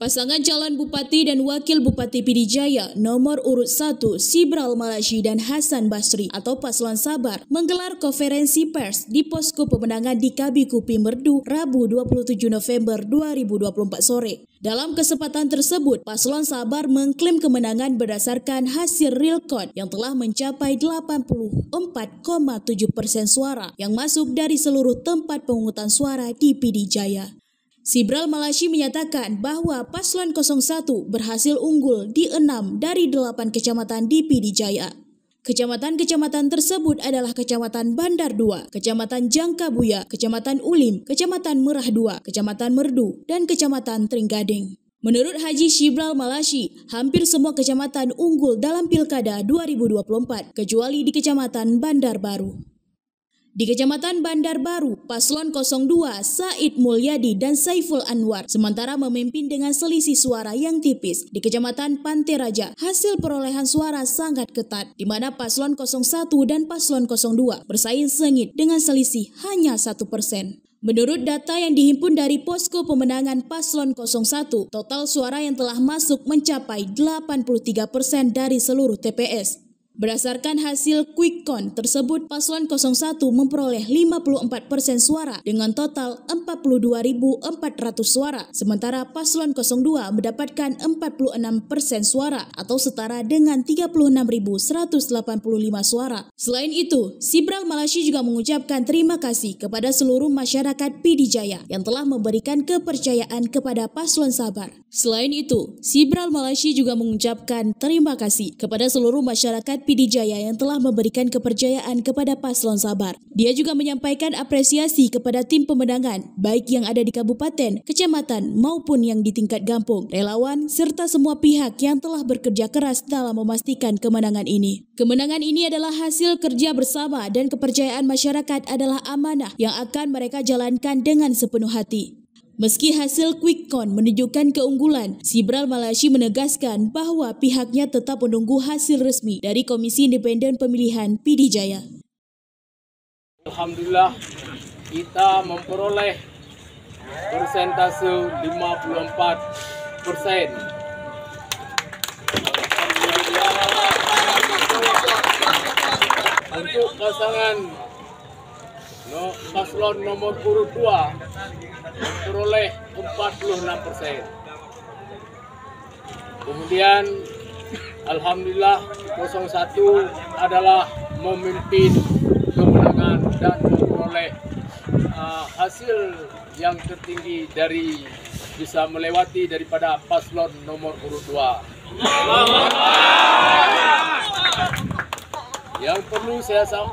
Pasangan calon Bupati dan Wakil Bupati Pidijaya nomor urut 1 Sibral Malaysi dan Hasan Basri atau Paslon Sabar menggelar konferensi pers di posko pemenangan di Kabikupi Merdu Rabu 27 November 2024 sore. Dalam kesempatan tersebut, Paslon Sabar mengklaim kemenangan berdasarkan hasil real count yang telah mencapai 84,7% suara yang masuk dari seluruh tempat pemungutan suara di Pidijaya. Sibral Malaysi menyatakan bahwa Paslon 01 berhasil unggul di 6 dari 8 kecamatan di Pidijaya. Kecamatan-kecamatan tersebut adalah Kecamatan Bandar 2, Kecamatan Jangkabuya, Kecamatan Ulim, Kecamatan Merah 2, Kecamatan Merdu, dan Kecamatan Tringgading. Menurut Haji Sibral Malaysi, hampir semua kecamatan unggul dalam Pilkada 2024, kecuali di Kecamatan Bandar Baru. Di Kecamatan Bandar Baru, Paslon 02 Said Mulyadi dan Saiful Anwar sementara memimpin dengan selisih suara yang tipis. Di Kecamatan Pantai Raja, hasil perolehan suara sangat ketat, di mana Paslon 01 dan Paslon 02 bersaing sengit dengan selisih hanya 1%. Menurut data yang dihimpun dari posko pemenangan Paslon 01, total suara yang telah masuk mencapai 83% dari seluruh TPS. Berdasarkan hasil quick count tersebut, Paslon 01 memperoleh 54% suara dengan total 42.400 suara, sementara Paslon 02 mendapatkan 46% suara atau setara dengan 36.185 suara. Selain itu, Sibral Malaysi juga mengucapkan terima kasih kepada seluruh masyarakat Pidijaya yang telah memberikan kepercayaan kepada Paslon Sabar. Selain itu, Sibral Malaysi juga mengucapkan terima kasih kepada seluruh masyarakat Pidijaya yang telah memberikan kepercayaan kepada Paslon Sabar. Dia juga menyampaikan apresiasi kepada tim pemenangan, baik yang ada di kabupaten, kecamatan, maupun yang di tingkat kampung, relawan, serta semua pihak yang telah bekerja keras dalam memastikan kemenangan ini. Kemenangan ini adalah hasil kerja bersama dan kepercayaan masyarakat adalah amanah yang akan mereka jalankan dengan sepenuh hati. Meski hasil quick count menunjukkan keunggulan, Sibral Malaysi menegaskan bahwa pihaknya tetap menunggu hasil resmi dari Komisi Independen Pemilihan Pidijaya. Alhamdulillah, kita memperoleh persentase 54%. Untuk pasangan Paslon nomor urut 2 memperoleh 46%. Kemudian alhamdulillah 01 adalah memimpin kemenangan dan memperoleh hasil yang tertinggi dari bisa melewati daripada paslon nomor urut 2. Yang perlu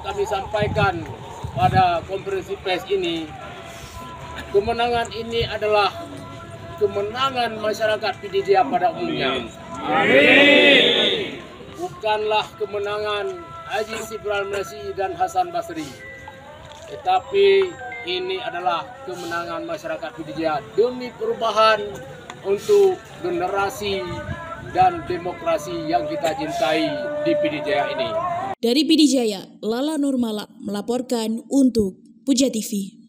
kami sampaikan pada konferensi pers ini, kemenangan ini adalah kemenangan masyarakat Pidijaya pada umumnya. Amin. Bukanlah kemenangan Haji Sibral Malaysi dan Hasan Basri, tetapi ini adalah kemenangan masyarakat Pidijaya demi perubahan untuk generasi dan demokrasi yang kita cintai di Pidijaya ini. Dari Pidijaya, Lala Nurmala melaporkan untuk Puja TV.